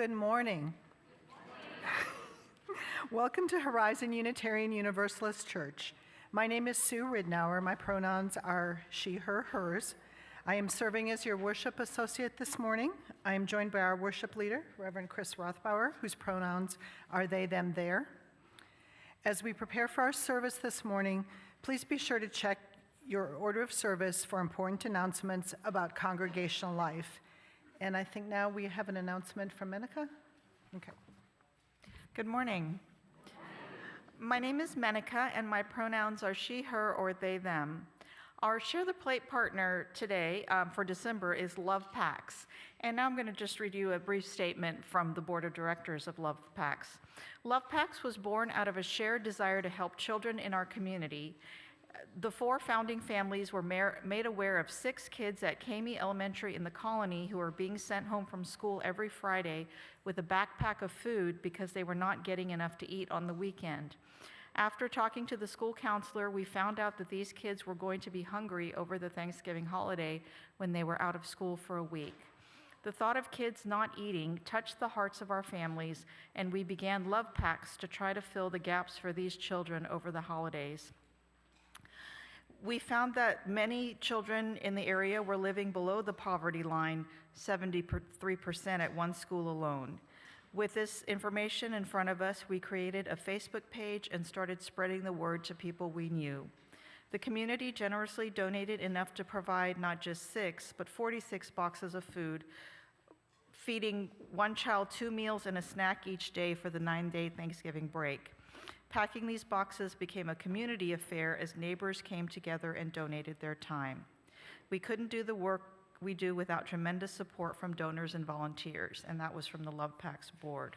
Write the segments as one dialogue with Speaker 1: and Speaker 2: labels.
Speaker 1: Good morning. Welcome to Horizon Unitarian Universalist Church. My name is Sue Ridnour. My pronouns are she, her, hers. I am serving as your worship associate this morning. I am joined by our worship leader, Reverend Chris Rothbauer, whose pronouns are they, them, their. As we prepare for our service this morning, please be sure to check your order of service for important announcements about congregational life. And I think now we have an announcement from Menica. Okay.
Speaker 2: Good morning. My name is Menica, and my pronouns are she, her, or they, them. Our Share the Plate partner today for December is Love Packs. And now I'm going to just read you a brief statement from the board of directors of Love Packs. Love Packs was born out of a shared desire to help children in our community. The four founding families were made aware of 6 kids at Kamey Elementary in the colony who were being sent home from school every Friday with a backpack of food because they were not getting enough to eat on the weekend. After talking to the school counselor, we found out that these kids were going to be hungry over the Thanksgiving holiday when they were out of school for a week. The thought of kids not eating touched the hearts of our families, and we began Love Packs to try to fill the gaps for these children over the holidays. We found that many children in the area were living below the poverty line, 73% at one school alone. With this information in front of us, we created a Facebook page and started spreading the word to people we knew. The community generously donated enough to provide not just 6, but 46 boxes of food, feeding one child 2 meals and a snack each day for the 9-day Thanksgiving break. Packing these boxes became a community affair as neighbors came together and donated their time. We couldn't do the work we do without tremendous support from donors and volunteers, and that was from the Love Packs board.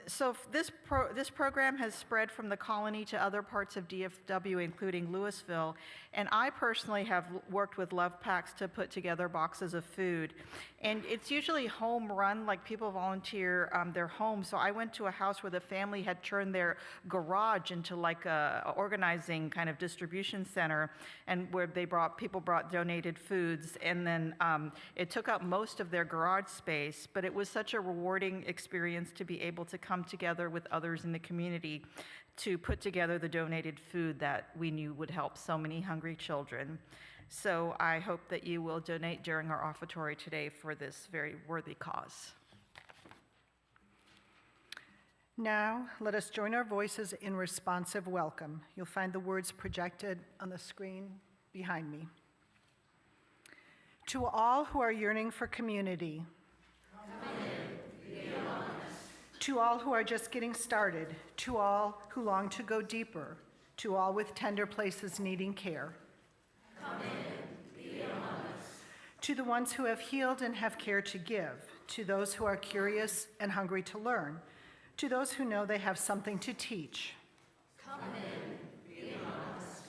Speaker 2: So this program has spread from the colony to other parts of DFW, including Louisville, and I personally have worked with Love Packs to put together boxes of food. And it's usually home run, like people volunteer their home. So I went to a house where the family had turned their garage into like a organizing kind of distribution center, and where people brought donated foods, and then it took up most of their garage space, but it was such a rewarding experience to be able to come together with others in the community to put together the donated food that we knew would help so many hungry children. So I hope that you will donate during our offertory today for this very worthy cause.
Speaker 1: Now, let us join our voices in responsive welcome. You'll find the words projected on the screen behind me. To all who are yearning for community, to all who are just getting started, to all who long to go deeper, to all with tender places needing care. Come in, be among us. To the ones who have healed and have care to give, to those who are curious and hungry to learn, to those who know they have something to teach. Come in, be among us.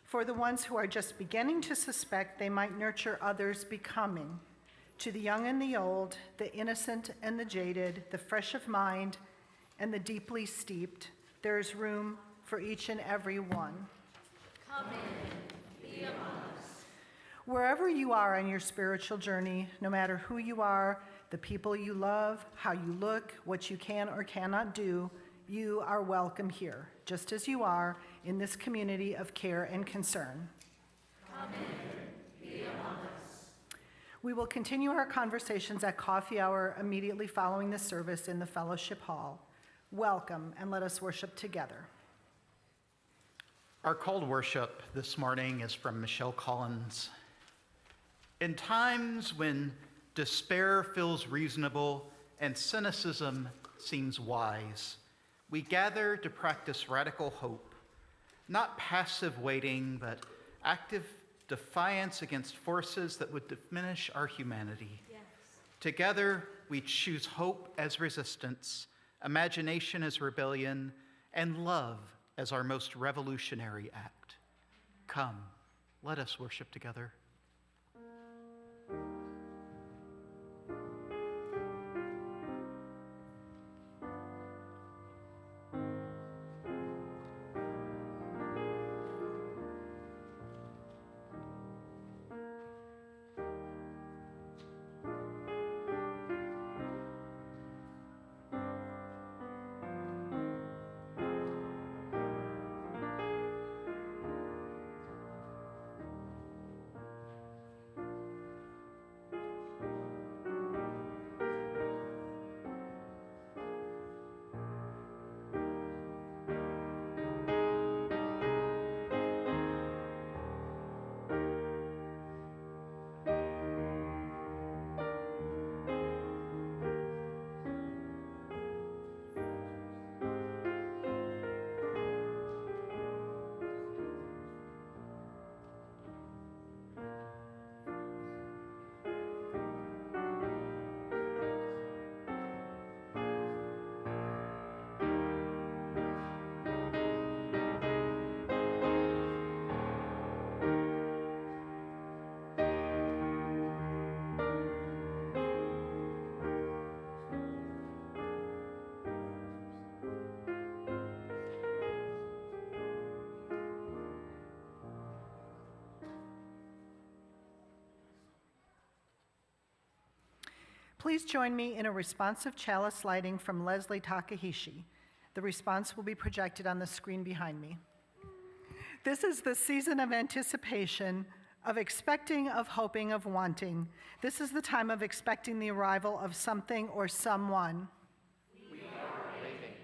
Speaker 1: For the ones who are just beginning to suspect they might nurture others becoming, to the young and the old, the innocent and the jaded, the fresh of mind and the deeply steeped, there is room for each and every one. Come in, be among us. Wherever you are on your spiritual journey, no matter who you are, the people you love, how you look, what you can or cannot do, you are welcome here, just as you are in this community of care and concern. Come in, be among us. We will continue our conversations at coffee hour immediately following the service in the fellowship hall. Welcome, and let us worship together.
Speaker 3: Our call to worship this morning is from Michelle Collins. In times when despair feels reasonable and cynicism seems wise, we gather to practice radical hope, not passive waiting, but active defiance against forces that would diminish our humanity. Yes. Together, we choose hope as resistance, imagination as rebellion, and love as our most revolutionary act. Come, let us worship together.
Speaker 1: Please join me in a responsive chalice lighting from Leslie Takahashi. The response will be projected on the screen behind me. This is the season of anticipation, of expecting, of hoping, of wanting. This is the time of expecting the arrival of something or someone. We are waiting.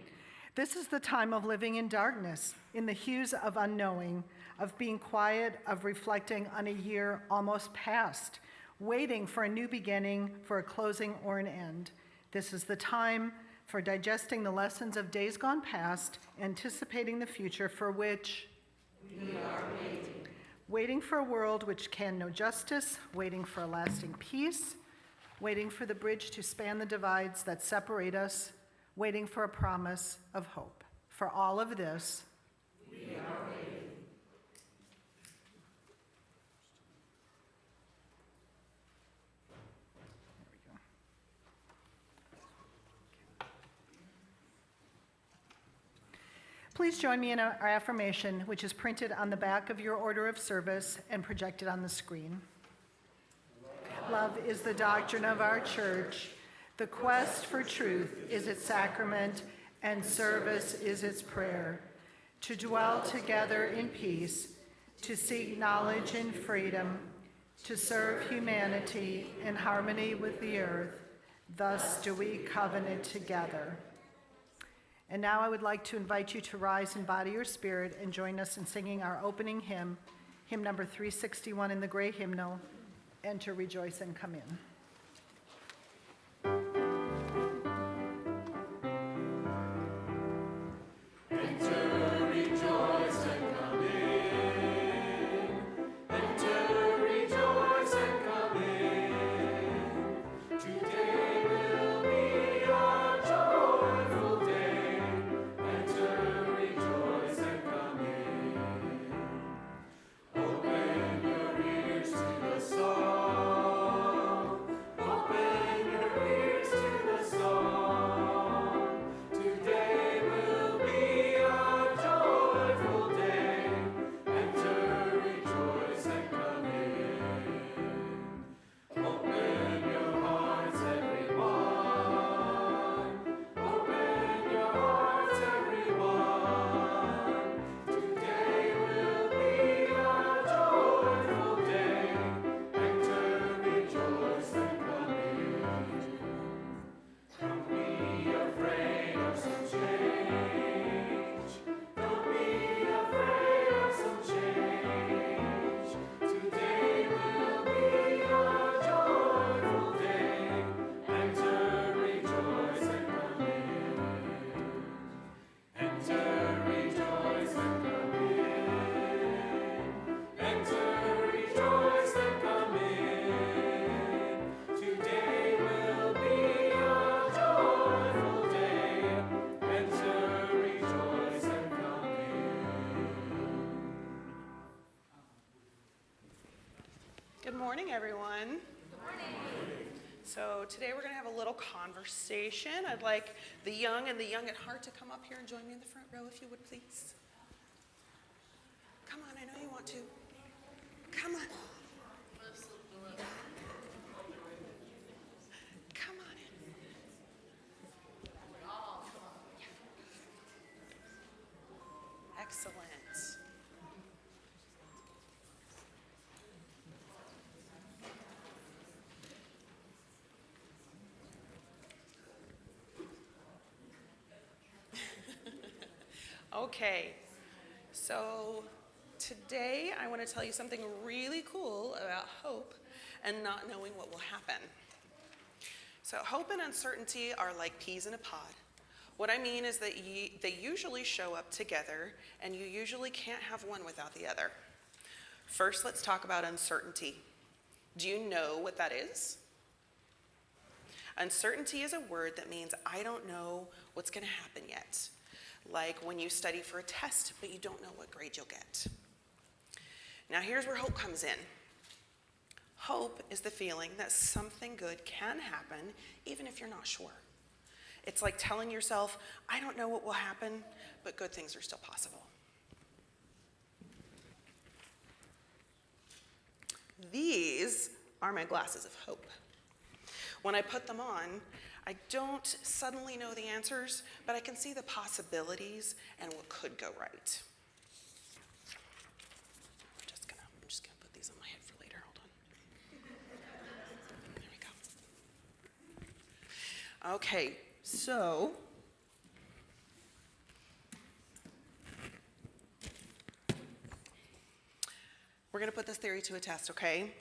Speaker 1: This is the time of living in darkness, in the hues of unknowing, of being quiet, of reflecting on a year almost past, waiting for a new beginning, for a closing or an end. This is the time for digesting the lessons of days gone past, anticipating the future for which we are waiting. Waiting for a world which can know justice, waiting for a lasting peace, waiting for the bridge to span the divides that separate us, waiting for a promise of hope. For all of this, we are waiting. Please join me in our affirmation, which is printed on the back of your order of service and projected on the screen. Love is the doctrine of our church. The quest for truth is its sacrament, and service is its prayer. To dwell together in peace, to seek knowledge in freedom, to serve humanity in harmony with the earth. Thus do we covenant together. And now I would like to invite you to rise in body or spirit and join us in singing our opening hymn, hymn number 361 in the gray hymnal, Enter, Rejoice, and Come In.
Speaker 4: Good morning, everyone. Good morning. So today we're going to have a little conversation. I'd like the young and the young at heart to come up here and join me in the front row, if you would, please. Come on, I know you want to. Come on. Come on in. Excellent. Okay, so today I want to tell you something really cool about hope and not knowing what will happen. So hope and uncertainty are like peas in a pod. What I mean is that they usually show up together, and you usually can't have one without the other. First, let's talk about uncertainty. Do you know what that is? Uncertainty is a word that means I don't know what's going to happen yet. Like when you study for a test, but you don't know what grade you'll get. Now here's where hope comes in. Hope is the feeling that something good can happen, even if you're not sure. It's like telling yourself, I don't know what will happen, but good things are still possible. These are my glasses of hope. When I put them on, I don't suddenly know the answers, but I can see the possibilities and what could go right. I'm just gonna put these on my head for later. Hold on. There we go. Okay, so we're going to put this theory to a test, okay?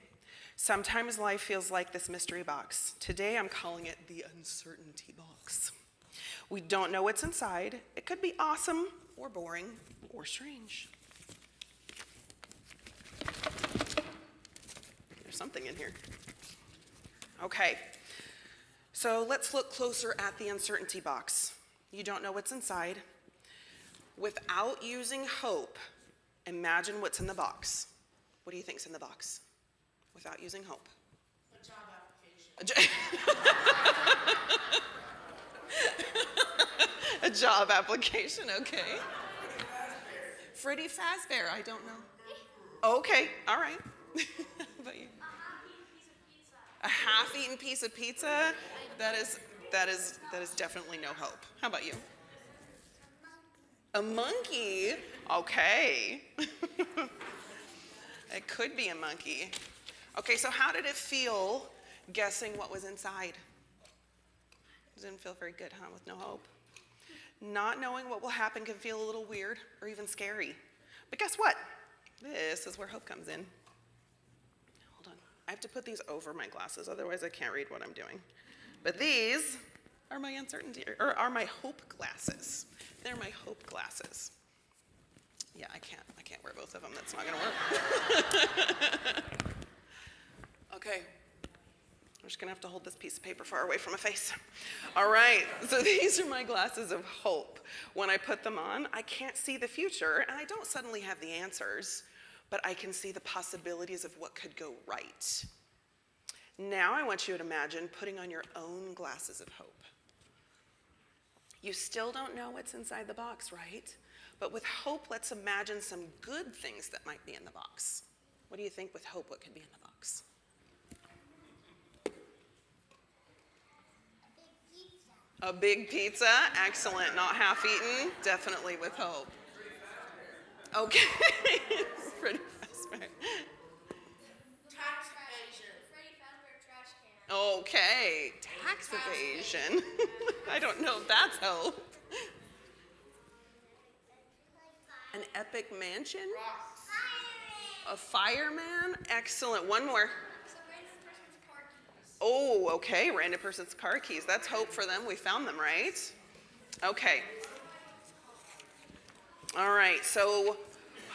Speaker 4: Sometimes life feels like this mystery box. Today I'm calling it the uncertainty box. We don't know what's inside. It could be awesome or boring or strange. There's something in here. Okay, so let's look closer at the uncertainty box. You don't know what's inside. Without using hope, imagine what's in the box. What do you think's in the box? Without using hope.
Speaker 5: A job application.
Speaker 4: A job application, okay. Freddy Fazbear, I don't know. Okay, all right. How about you? A half-eaten piece of pizza? That is definitely no hope. How about you? A monkey? Okay. It could be a monkey. Okay, so how did it feel guessing what was inside? It didn't feel very good, huh, with no hope? Not knowing what will happen can feel a little weird or even scary. But guess what? This is where hope comes in. Hold on. I have to put these over my glasses, otherwise I can't read what I'm doing. But these are my are my hope glasses. They're my hope glasses. Yeah, I can't wear both of them. That's not gonna work. Okay, I'm just gonna have to hold this piece of paper far away from my face. All right, so these are my glasses of hope. When I put them on, I can't see the future, and I don't suddenly have the answers, but I can see the possibilities of what could go right. Now I want you to imagine putting on your own glasses of hope. You still don't know what's inside the box, right? But with hope, let's imagine some good things that might be in the box. What do you think with hope, what could be in the box? A big pizza, excellent, not half-eaten, definitely with hope. Okay, pretty fast.
Speaker 5: Tax evasion.
Speaker 6: Freddy Fazbear trash can.
Speaker 4: Okay, tax evasion. I don't know if that's hope. An epic mansion? A fireman? Excellent. One more.
Speaker 6: Some random person's car keys.
Speaker 4: Oh, okay. Random person's car keys. That's hope for them. We found them, right? Okay. All right. So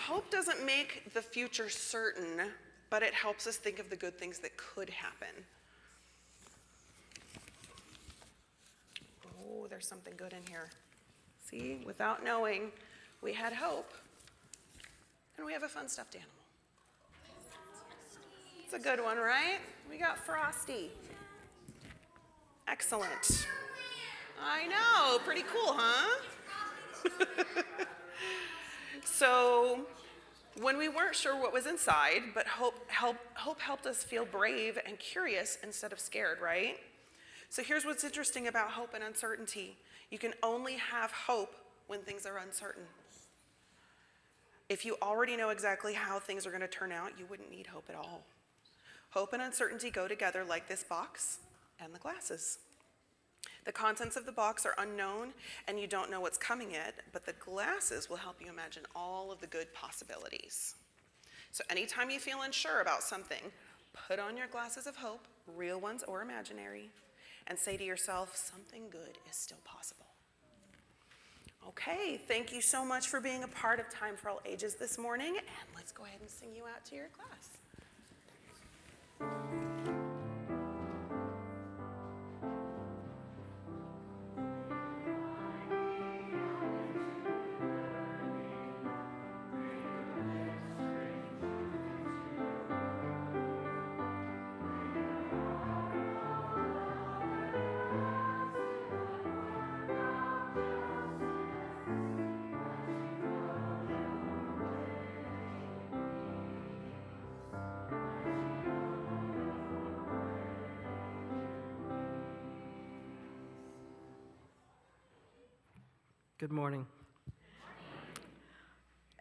Speaker 4: hope doesn't make the future certain, but it helps us think of the good things that could happen. Oh, there's something good in here. See, without knowing, we had hope, and we have a fun stuffed animal. It's a good one, right? We got Frosty. Excellent. I know, pretty cool, huh? So, when we weren't sure what was inside, but hope helped us feel brave and curious instead of scared, right? So here's what's interesting about hope and uncertainty. You can only have hope when things are uncertain. If you already know exactly how things are going to turn out, you wouldn't need hope at all. Hope and uncertainty go together like this box and the glasses. The contents of the box are unknown and you don't know what's coming yet, but the glasses will help you imagine all of the good possibilities. So anytime you feel unsure about something, put on your glasses of hope, real ones or imaginary, and say to yourself, something good is still possible. Okay, thank you so much for being a part of Time for All Ages this morning, and let's go ahead and sing you out to your class.
Speaker 7: Good morning.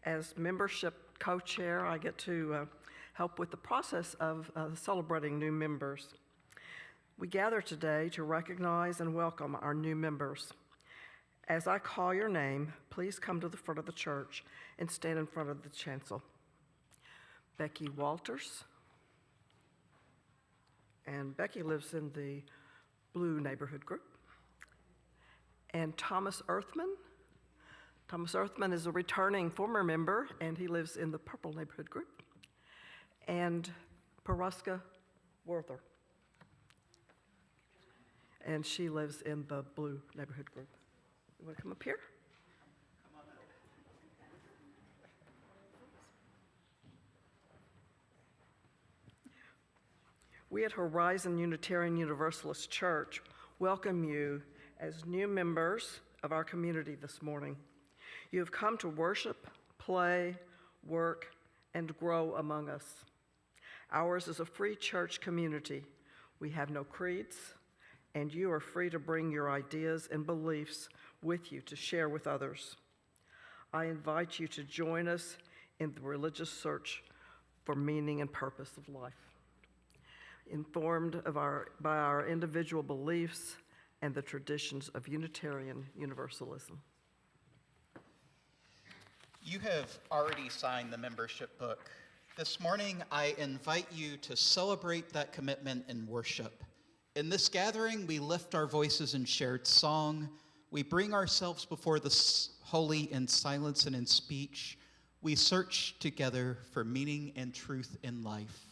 Speaker 7: As membership co-chair, I get to help with the process of celebrating new members. We gather today to recognize and welcome our new members. As I call your name, please come to the front of the church and stand in front of the chancel. Becky Walters. And Becky lives in the blue neighborhood group. And Thomas Earthman. Thomas Earthman is a returning former member, and he lives in the purple neighborhood group. And Peruska Werther. And she lives in the blue neighborhood group. You want to come up here? We at Horizon Unitarian Universalist Church welcome you as new members of our community this morning. You have come to worship, play, work, and grow among us. Ours is a free church community. We have no creeds, and you are free to bring your ideas and beliefs with you to share with others. I invite you to join us in the religious search for meaning and purpose of life, informed by our individual beliefs and the traditions of Unitarian Universalism.
Speaker 3: You have already signed the membership book. This morning, I invite you to celebrate that commitment in worship. In this gathering, we lift our voices in shared song. We bring ourselves before the holy in silence and in speech. We search together for meaning and truth in life.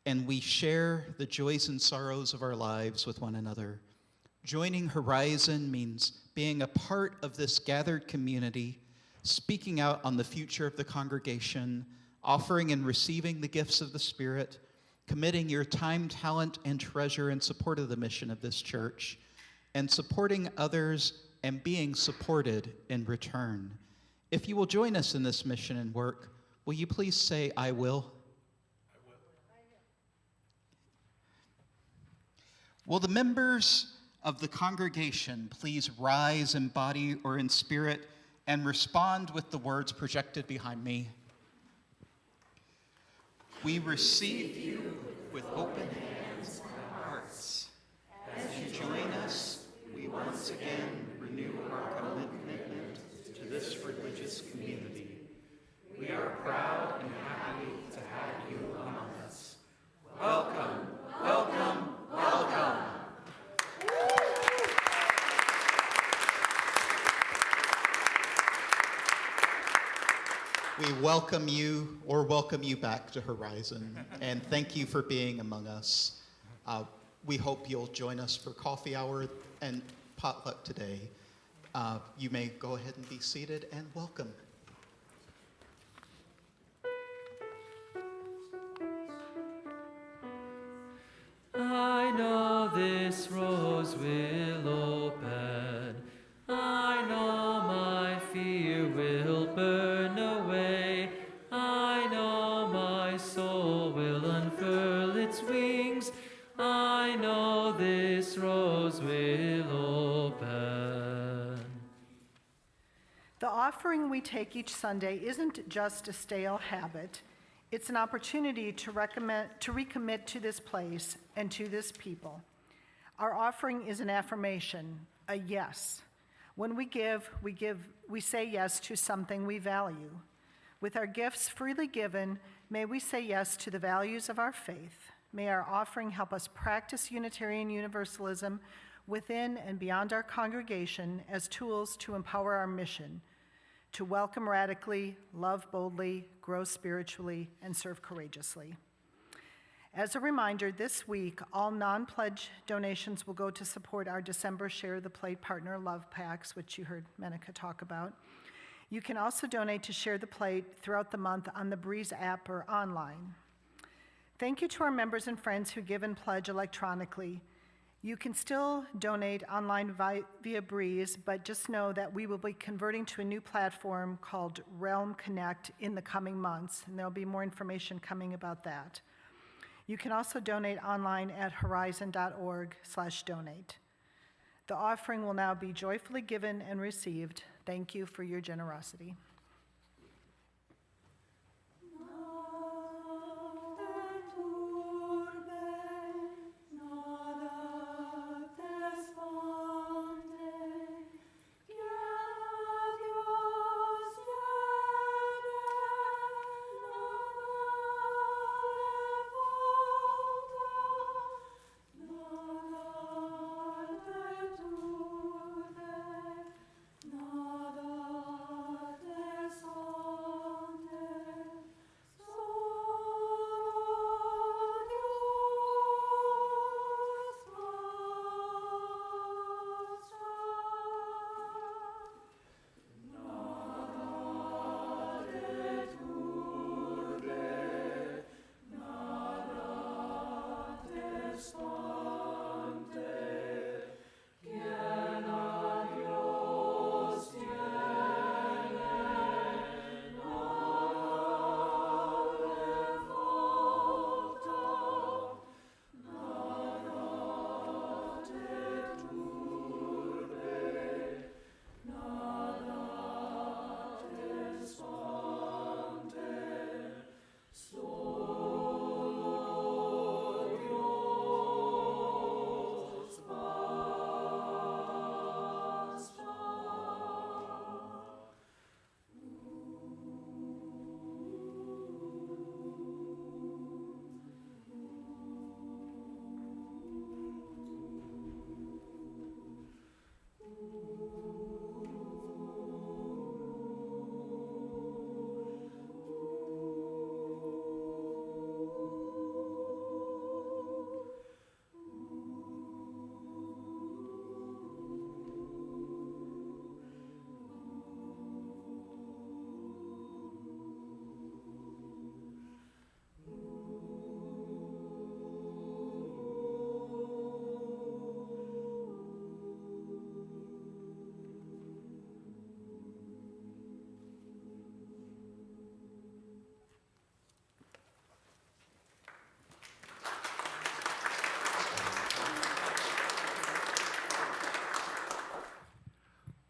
Speaker 3: And we share the joys and sorrows of our lives with one another. Joining Horizon means being a part of this gathered community, speaking out on the future of the congregation, offering and receiving the gifts of the Spirit, committing your time, talent, and treasure in support of the mission of this church, and supporting others and being supported in return. If you will join us in this mission and work, will you please say, I will? I will. Will the members of the congregation please rise in body or in spirit and respond with the words projected behind me? We receive you with open hands and hearts. As you join us, we once again renew our commitment to this religious community. We are proud and happy to have you among us. Welcome, welcome, welcome. We welcome you back to Horizon, and thank you for being among us. We hope you'll join us for coffee hour and potluck today. You may go ahead and be seated, and welcome.
Speaker 8: I know this rose will open. I know my fear will burn away. I know my soul will unfurl its wings. I know this rose will open.
Speaker 1: The offering we take each Sunday isn't just a stale habit. It's an opportunity to recommit to this place and to this people. Our offering is an affirmation, a yes. When we give, we say yes to something we value. With our gifts freely given, may we say yes to the values of our faith. May our offering help us practice Unitarian Universalism within and beyond our congregation as tools to empower our mission, to welcome radically, love boldly, grow spiritually, and serve courageously. As a reminder, this week, all non-pledge donations will go to support our December Share the Plate Partner Love Packs, which you heard Menica talk about. You can also donate to Share the Plate throughout the month on the Breeze app or online. Thank you to our members and friends who give and pledge electronically. You can still donate online via Breeze, but just know that we will be converting to a new platform called Realm Connect in the coming months, and there'll be more information coming about that. You can also donate online at horizon.org/donate. The offering will now be joyfully given and received. Thank you for your generosity.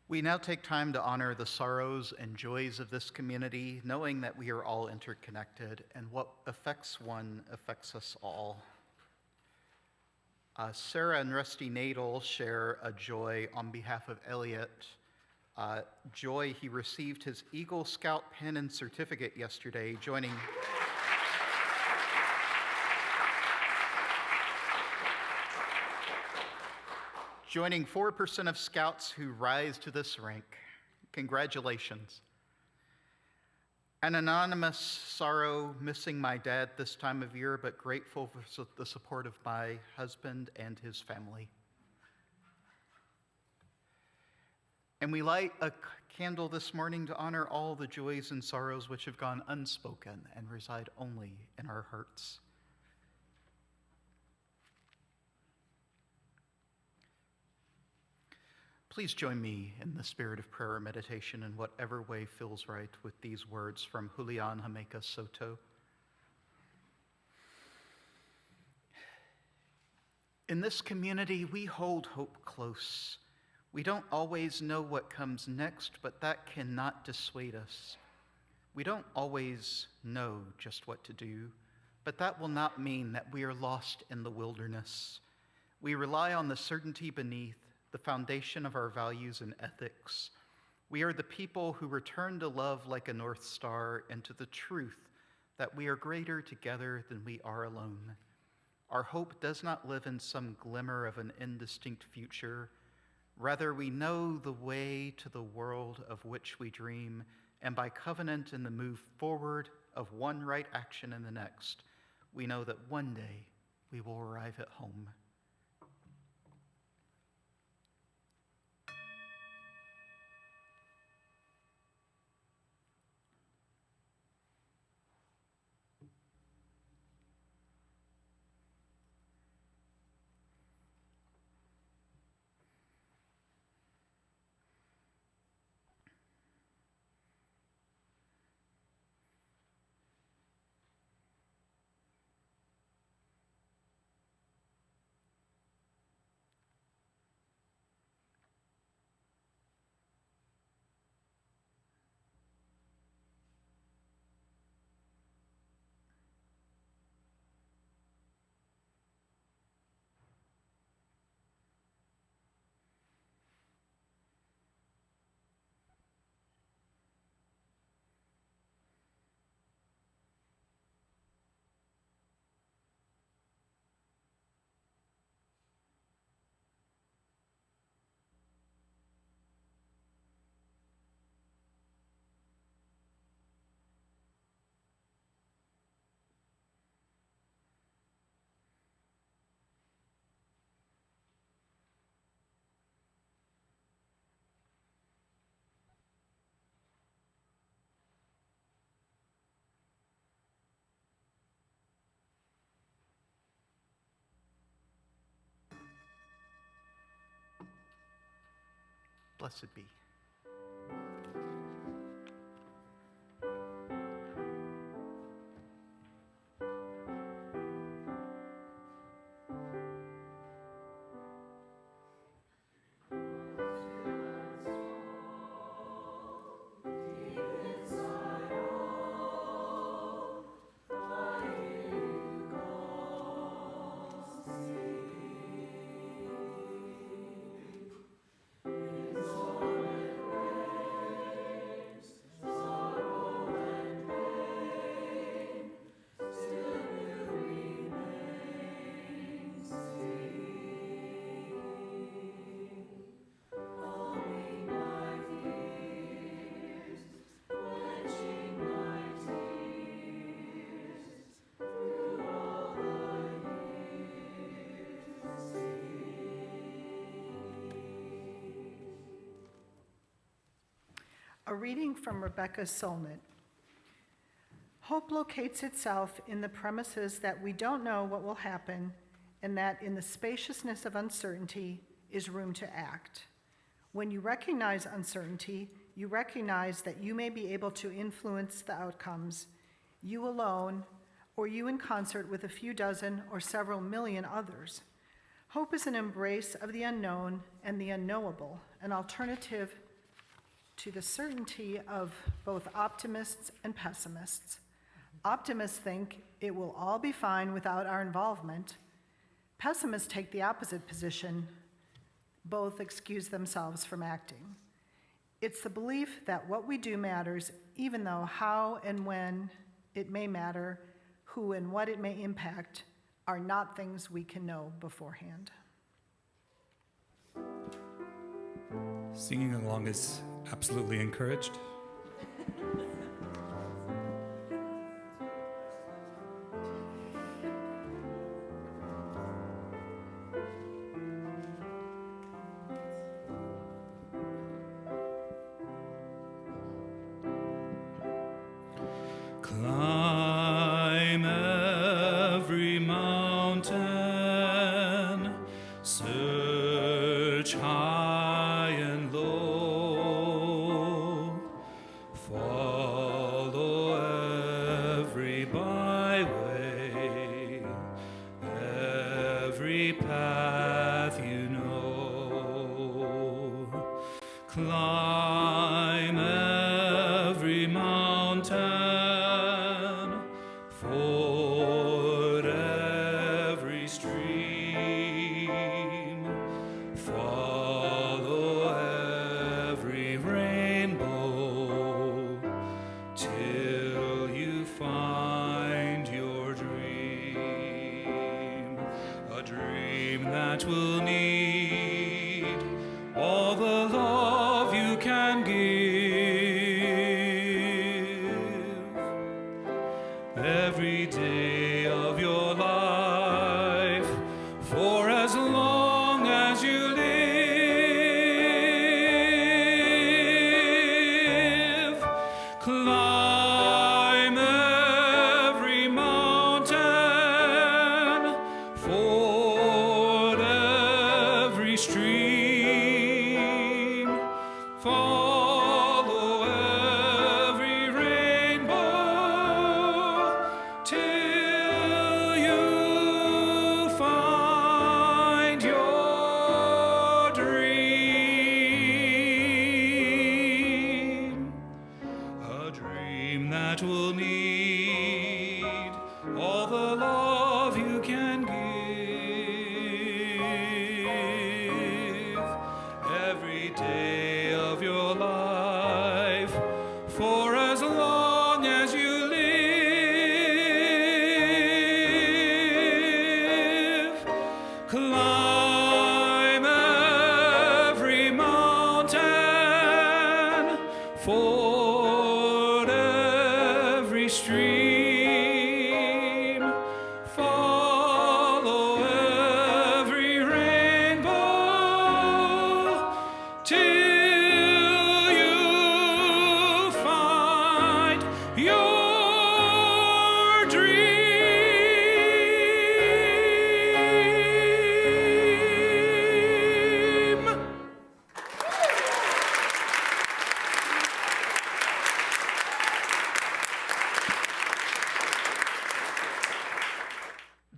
Speaker 3: We now take time to honor the sorrows and joys of this community, knowing that we are all interconnected and what affects one affects us all. Sarah and Rusty Nadel share a joy on behalf of Elliot. Joy, he received his Eagle Scout pin and certificate yesterday, joining 4% of Scouts who rise to this rank. Congratulations. An anonymous sorrow, missing my dad this time of year, but grateful for the support of my husband and his family. And we light a candle this morning to honor all the joys and sorrows which have gone unspoken and reside only in our hearts. Please join me in the spirit of prayer or meditation in whatever way feels right with these words from Julian Jamaica Soto. In this community, we hold hope close. We don't always know what comes next, but that cannot dissuade us. We don't always know just what to do, but that will not mean that we are lost in the wilderness. We rely on the certainty beneath, the foundation of our values and ethics. We are the people who return to love like a North Star and to the truth that we are greater together than we are alone. Our hope does not live in some glimmer of an indistinct future. Rather, we know the way to the world of which we dream, and by covenant in the move forward of one right action and the next, we know that one day we will arrive at home. Blessed be.
Speaker 1: A reading from Rebecca's Solnit. Hope locates itself in the premises that we don't know what will happen, and that in the spaciousness of uncertainty is room to act. When you recognize uncertainty, you recognize that you may be able to influence the outcomes, you alone, or you in concert with a few dozen or several million others. Hope is an embrace of the unknown and the unknowable, an alternative to the certainty of both optimists and pessimists. Optimists think it will all be fine without our involvement. Pessimists take the opposite position. Both excuse themselves from acting. It's the belief that what we do matters, even though how and when it may matter, who and what it may impact, are not things we can know beforehand.
Speaker 9: Singing along is absolutely encouraged. Climb every mountain, search high and low, follow every byway, every path you know. Climb every mountain, ford every stream, follow every rainbow, till you find your dream, a dream that will need all the love you can give. Every day of your life, for as long as you live. Climb every mountain, ford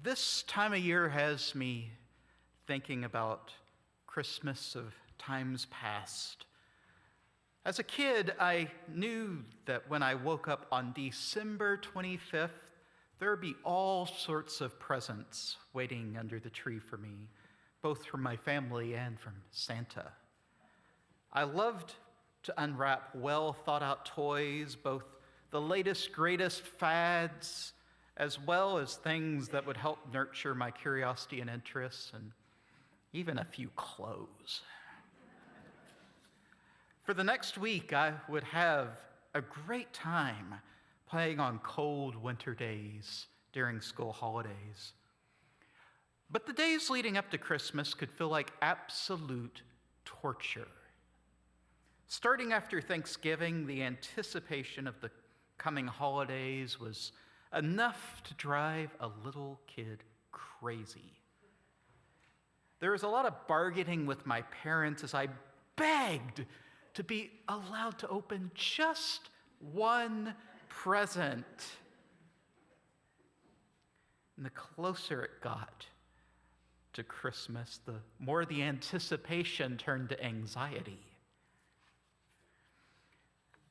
Speaker 3: This time of year has me thinking about Christmas of times past. As a kid, I knew that when I woke up on December 25th, there would be all sorts of presents waiting under the tree for me, both from my family and from Santa. I loved to unwrap well-thought-out toys, both the latest, greatest fads, as well as things that would help nurture my curiosity and interests, and even a few clothes. For the next week, I would have a great time playing on cold winter days during school holidays. But the days leading up to Christmas could feel like absolute torture. Starting after Thanksgiving, the anticipation of the coming holidays was enough to drive a little kid crazy. There was a lot of bargaining with my parents as I begged to be allowed to open just one present. And the closer it got to Christmas, the more the anticipation turned to anxiety.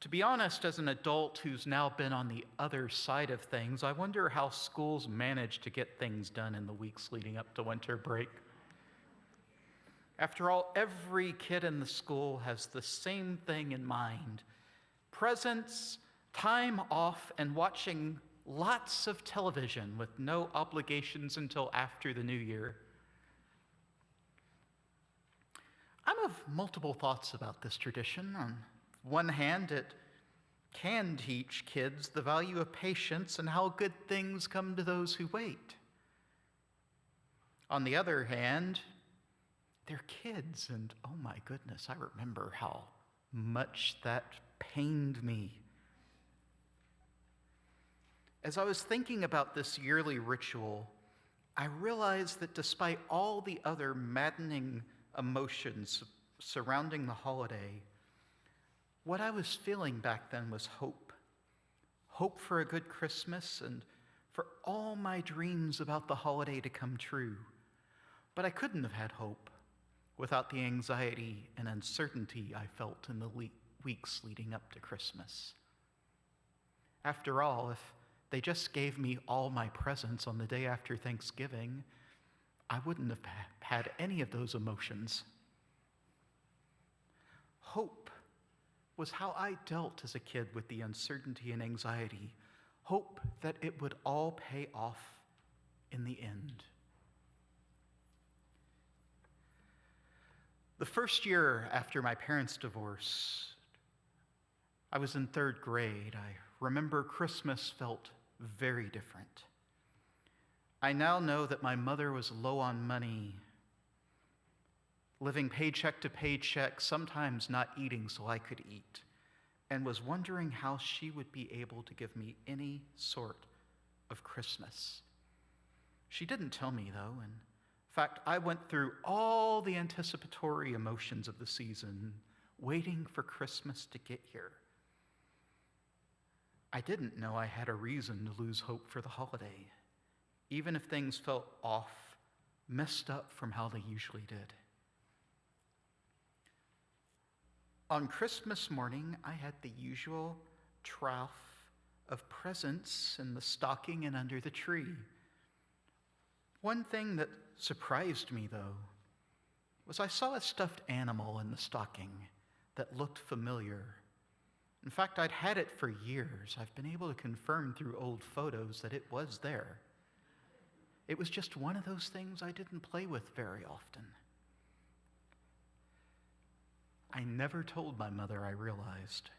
Speaker 3: To be honest, as an adult who's now been on the other side of things, I wonder how schools manage to get things done in the weeks leading up to winter break. After all, every kid in the school has the same thing in mind: presents, time off, and watching lots of television with no obligations until after the new year. I'm of multiple thoughts about this tradition. On one hand, it can teach kids the value of patience and how good things come to those who wait. On the other hand, they're kids, and oh my goodness, I remember how much that pained me. As I was thinking about this yearly ritual, I realized that despite all the other maddening emotions surrounding the holiday, what I was feeling back then was hope. Hope for a good Christmas and for all my dreams about the holiday to come true. But I couldn't have had hope without the anxiety and uncertainty I felt in the weeks leading up to Christmas. After all, if they just gave me all my presents on the day after Thanksgiving, I wouldn't have had any of those emotions. Hope was how I dealt as a kid with the uncertainty and anxiety. Hope that it would all pay off in the end. The first year after my parents' divorce, I was in third grade. I remember Christmas felt very different. I now know that my mother was low on money, living paycheck to paycheck, sometimes not eating so I could eat, and was wondering how she would be able to give me any sort of Christmas. She didn't tell me, though, and in fact, I went through all the anticipatory emotions of the season, waiting for Christmas to get here. I didn't know I had a reason to lose hope for the holiday, even if things felt off, messed up from how they usually did. On Christmas morning, I had the usual trough of presents in the stocking and under the tree. One thing that surprised me, though, was I saw a stuffed animal in the stocking that looked familiar. In fact, I'd had it for years. I've been able to confirm through old photos that it was there. It was just one of those things I didn't play with very often. I never told my mother, I realized.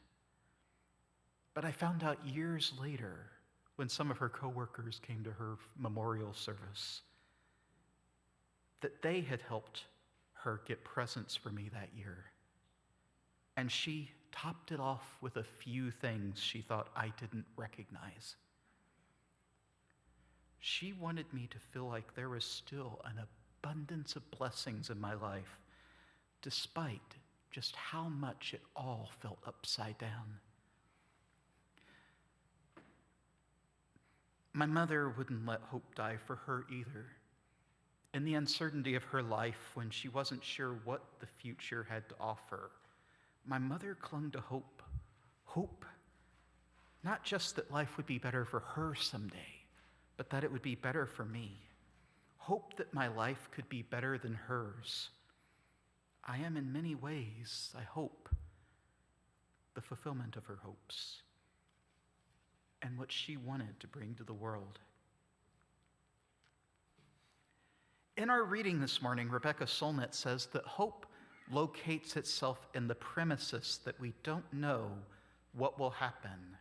Speaker 3: But I found out years later when some of her coworkers came to her memorial service that they had helped her get presents for me that year. And she topped it off with a few things she thought I didn't recognize. She wanted me to feel like there was still an abundance of blessings in my life, despite just how much it all felt upside down. My mother wouldn't let hope die for her either. In the uncertainty of her life, when she wasn't sure what the future had to offer, my mother clung to hope. Hope, not just that life would be better for her someday, but that it would be better for me. Hope that my life could be better than hers. I am in many ways, I hope, the fulfillment of her hopes and what she wanted to bring to the world. In our reading this morning, Rebecca Solnit says that hope locates itself in the premises that we don't know what will happen,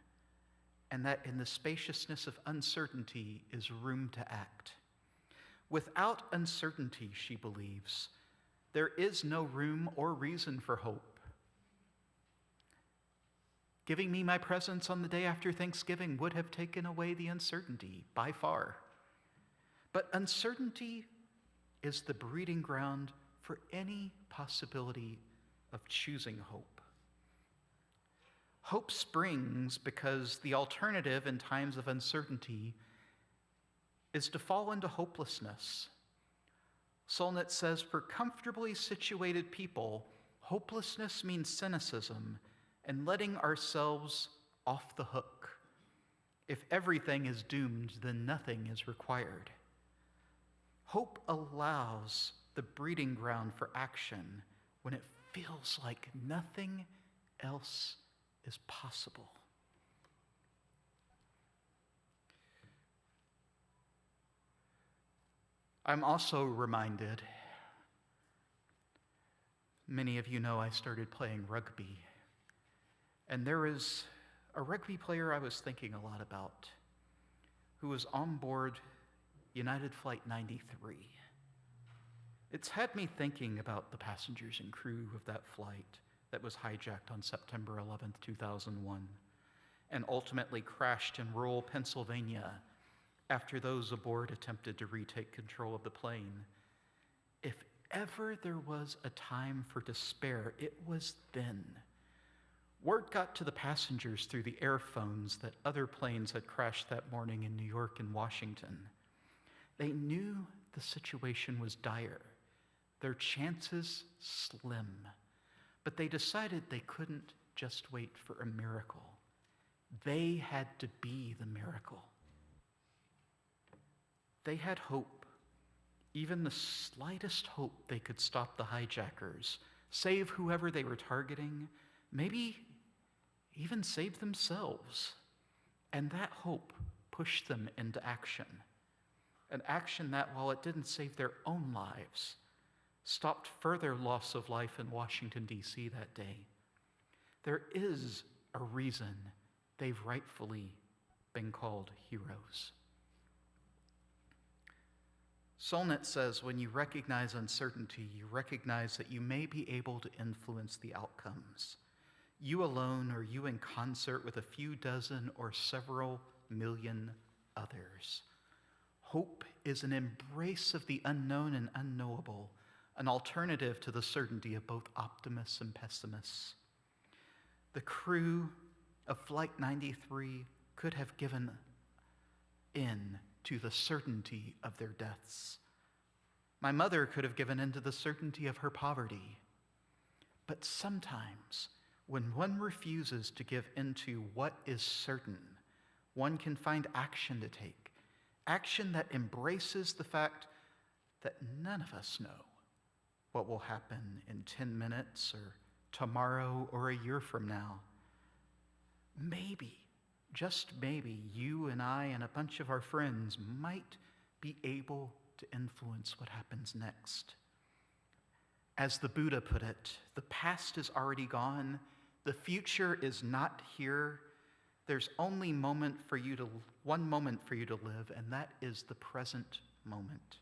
Speaker 3: and that in the spaciousness of uncertainty is room to act. Without uncertainty, she believes, there is no room or reason for hope. Giving me my presents on the day after Thanksgiving would have taken away the uncertainty by far. But uncertainty is the breeding ground for any possibility of choosing hope. Hope springs because the alternative in times of uncertainty is to fall into hopelessness. Solnit says, for comfortably situated people, hopelessness means cynicism and letting ourselves off the hook. If everything is doomed, then nothing is required. Hope allows the breeding ground for action when it feels like nothing else is possible. I'm also reminded, many of you know I started playing rugby, and there is a rugby player I was thinking a lot about who was on board United Flight 93. It's had me thinking about the passengers and crew of that flight that was hijacked on September 11th, 2001, and ultimately crashed in rural Pennsylvania after those aboard attempted to retake control of the plane. If ever there was a time for despair, it was then. Word got to the passengers through the airphones that other planes had crashed that morning in New York and Washington. They knew the situation was dire, their chances slim, but they decided they couldn't just wait for a miracle. They had to be the miracle. They had hope, even the slightest hope they could stop the hijackers, save whoever they were targeting, maybe even save themselves. And that hope pushed them into action. An action that, while it didn't save their own lives, stopped further loss of life in Washington, D.C. that day. There is a reason they've rightfully been called heroes. Solnit says, when you recognize uncertainty, you recognize that you may be able to influence the outcomes. You alone, or you in concert with a few dozen or several million others. Hope is an embrace of the unknown and unknowable, an alternative to the certainty of both optimists and pessimists. The crew of Flight 93 could have given in to the certainty of their deaths. My mother could have given in to the certainty of her poverty. But sometimes, when one refuses to give in to what is certain, one can find action to take, action that embraces the fact that none of us know what will happen in 10 minutes or tomorrow or a year from now. Maybe, just maybe, you and I and a bunch of our friends might be able to influence what happens next. As the Buddha put it, the past is already gone, the future is not here. There's only one moment for you to live, and that is the present moment.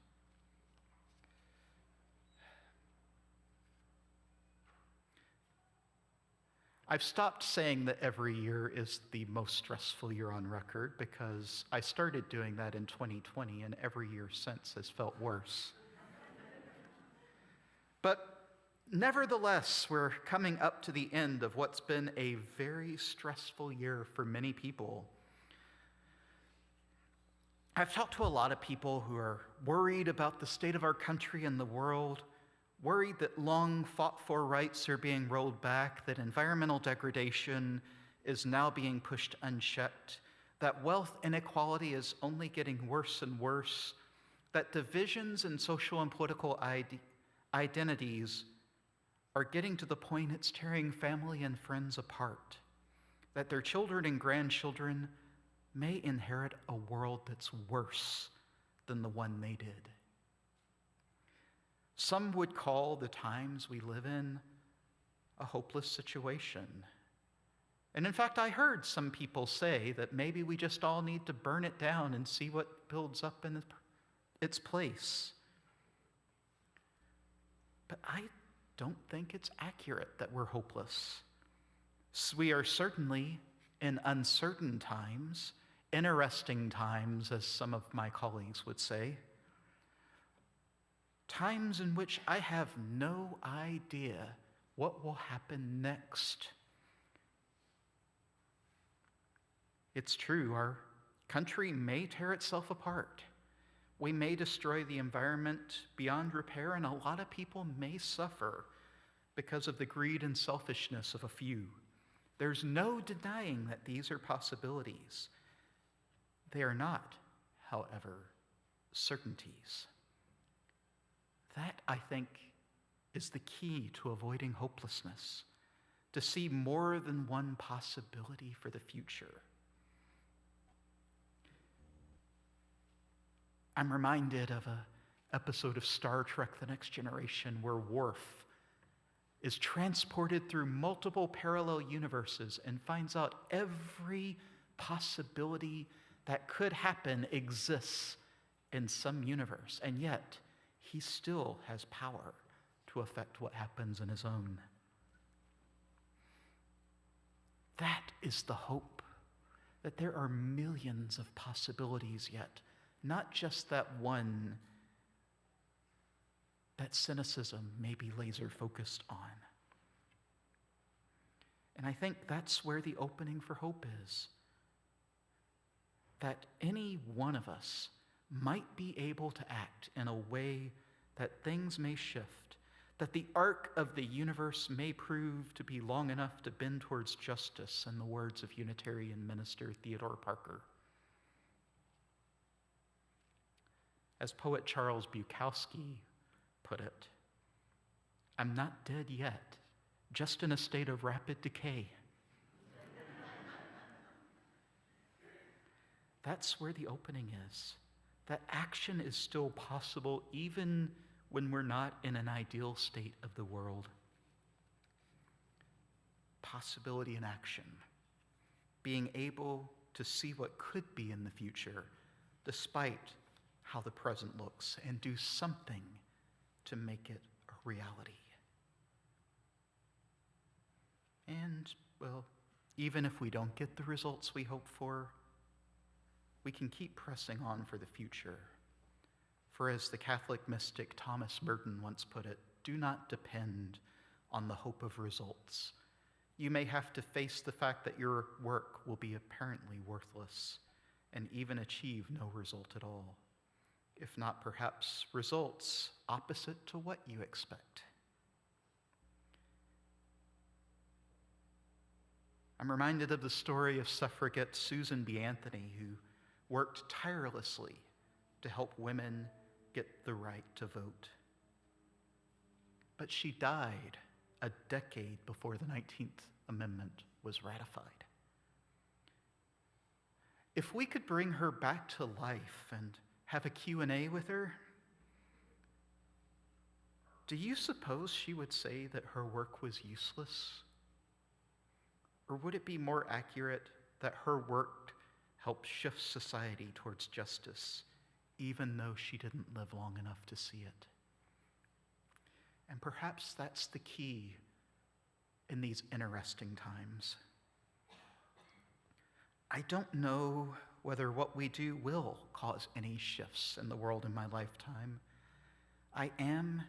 Speaker 3: I've stopped saying that every year is the most stressful year on record because I started doing that in 2020, and every year since has felt worse. But nevertheless, we're coming up to the end of what's been a very stressful year for many people. I've talked to a lot of people who are worried about the state of our country and the world, worried that long fought for rights are being rolled back, that environmental degradation is now being pushed unchecked, that wealth inequality is only getting worse and worse, that divisions in social and political identities are getting to the point it's tearing family and friends apart, that their children and grandchildren may inherit a world that's worse than the one they did. Some would call the times we live in a hopeless situation. And in fact, I heard some people say that maybe we just all need to burn it down and see what builds up in its place. But I don't think it's accurate that we're hopeless. So we are certainly in uncertain times, interesting times, as some of my colleagues would say, times in which I have no idea what will happen next. It's true, our country may tear itself apart. We may destroy the environment beyond repair, and a lot of people may suffer because of the greed and selfishness of a few. There's no denying that these are possibilities. They are not, however, certainties. That, I think, is the key to avoiding hopelessness, to see more than one possibility for the future. I'm reminded of an episode of Star Trek: The Next Generation where Worf is transported through multiple parallel universes and finds out every possibility that could happen exists in some universe, and yet he still has power to affect what happens in his own. That is the hope, that there are millions of possibilities yet, not just that one that cynicism may be laser focused on. And I think that's where the opening for hope is. That any one of us might be able to act in a way that things may shift, that the arc of the universe may prove to be long enough to bend towards justice, in the words of Unitarian minister Theodore Parker. As poet Charles Bukowski put it, I'm not dead yet, just in a state of rapid decay. That's where the opening is. That action is still possible even when we're not in an ideal state of the world. Possibility in action. Being able to see what could be in the future, despite how the present looks, and do something to make it a reality. And, well, even if we don't get the results we hope for, we can keep pressing on for the future. For as the Catholic mystic Thomas Merton once put it, do not depend on the hope of results. You may have to face the fact that your work will be apparently worthless and even achieve no result at all, if not perhaps results opposite to what you expect. I'm reminded of the story of suffragette Susan B. Anthony, who worked tirelessly to help women get the right to vote. But she died a decade before the 19th Amendment was ratified. If we could bring her back to life and have a Q&A with her, do you suppose she would say that her work was useless? Or would it be more accurate that her work helped shift society towards justice, even though she didn't live long enough to see it? And perhaps that's the key in these interesting times. I don't know whether what we do will cause any shifts in the world in my lifetime. I am,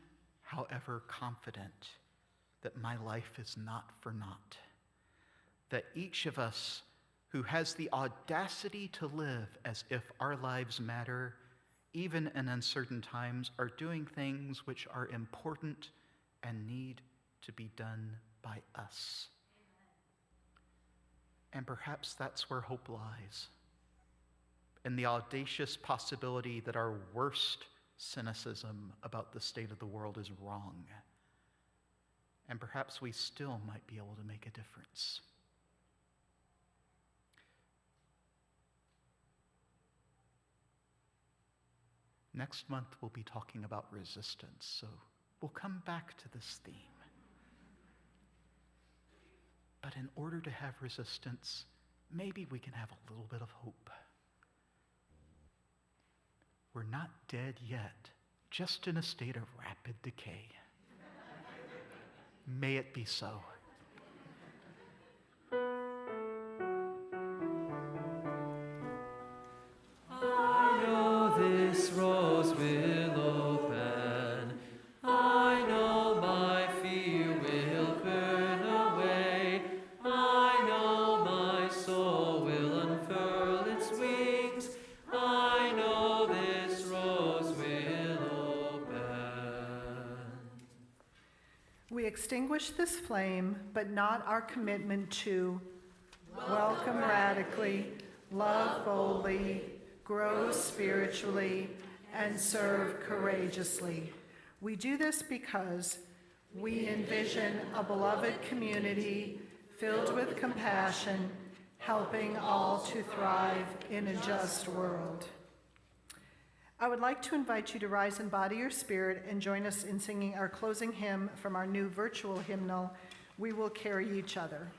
Speaker 3: however, confident that my life is not for naught, that each of us who who has the audacity to live as if our lives matter, even in uncertain times, are doing things which are important and need to be done by us. And perhaps that's where hope lies, in the audacious possibility that our worst cynicism about the state of the world is wrong. And perhaps we still might be able to make a difference. Next month, we'll be talking about resistance, so we'll come back to this theme. But in order to have resistance, maybe we can have a little bit of hope. We're not dead yet, just in a state of rapid decay. May it be so.
Speaker 8: I know this rose will open. I know my fear will burn away. I know my soul will unfurl its wings. I know this rose will open.
Speaker 1: We extinguish this flame, but not our commitment to welcome radically, love boldly, grow spiritually, and serve courageously. We do this because we envision a beloved community filled with compassion, helping all to thrive in a just world. I would like to invite you to rise in body or spirit and join us in singing our closing hymn from our new virtual hymnal, We Will Carry Each Other.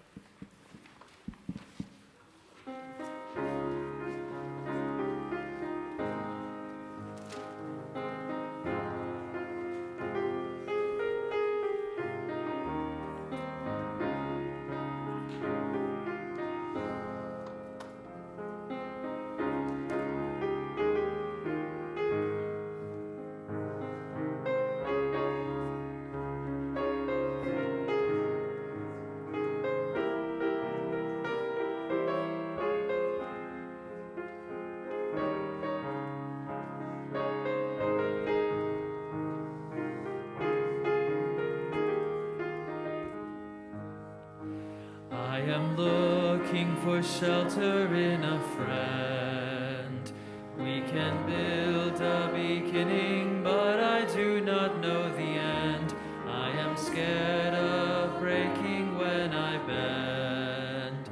Speaker 8: I am looking for shelter in a friend. We can build a beginning, but I do not know the end. I am scared of breaking when I bend.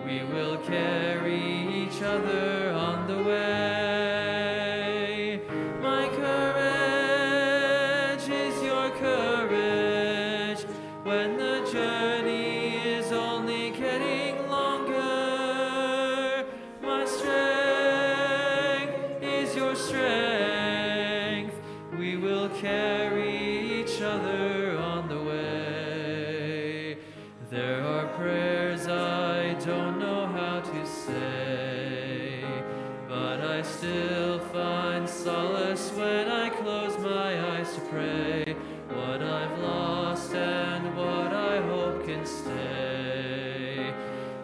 Speaker 8: We will carry each other on the way. My courage is your courage when the journey is only getting longer. My strength is your strength. We will carry each other on the way. There are prayers I don't know how to say, but I still find solace when I close my eyes to pray. What I've lost and what I hope can stay.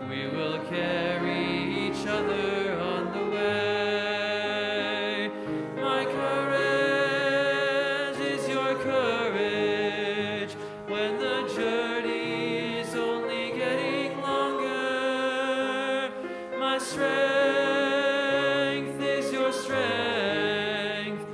Speaker 8: We will carry each other on the way. My courage is your courage when the journey is only getting longer. My strength is your strength.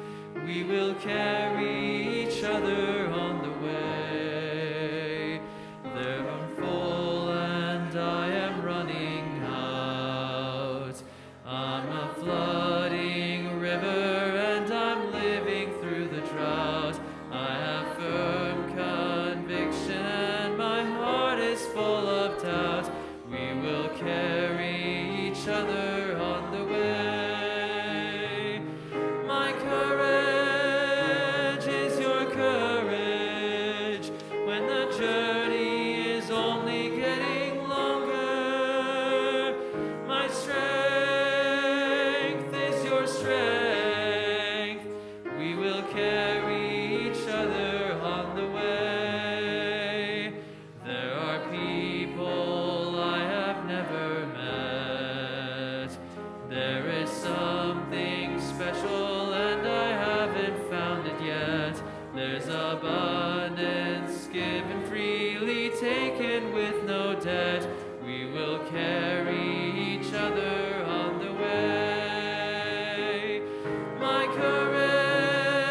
Speaker 8: We will carry each other on the way. There I'm full and I am running out. I'm a flooding river and I'm living through the drought. I have firm conviction and my heart is full of doubt. We will carry each other on the way. My courage is your courage when the journey is only getting longer. My strength is your strength. We will carry each other on the way. There are people I have never met. abundance, given freely, taken with no debt. We will carry each other on the way. My courage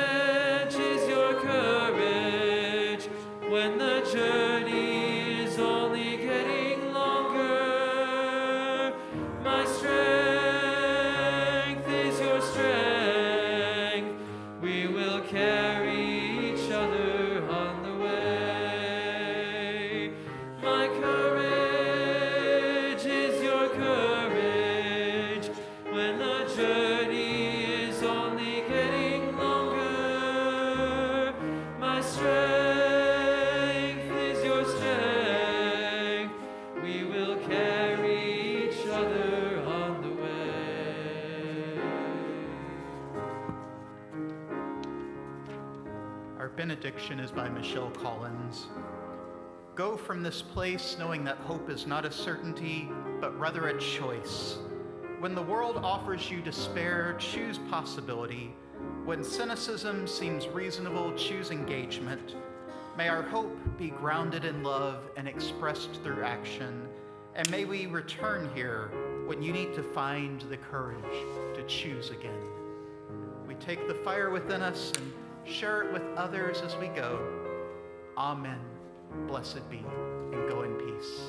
Speaker 8: is your courage when the journey is only getting longer. My strength is your strength. We will carry each other on the way. My courage is your courage when the journey is only getting longer. My strength is your strength. We will carry each other on the way.
Speaker 3: Our benediction is by Michelle Collins. Go from this place knowing that hope is not a certainty, but rather a choice. When the world offers you despair, choose possibility. When cynicism seems reasonable, choose engagement. May our hope be grounded in love and expressed through action. And may we return here when you need to find the courage to choose again. We take the fire within us and share it with others as we go. Amen. Blessed be, and go in peace.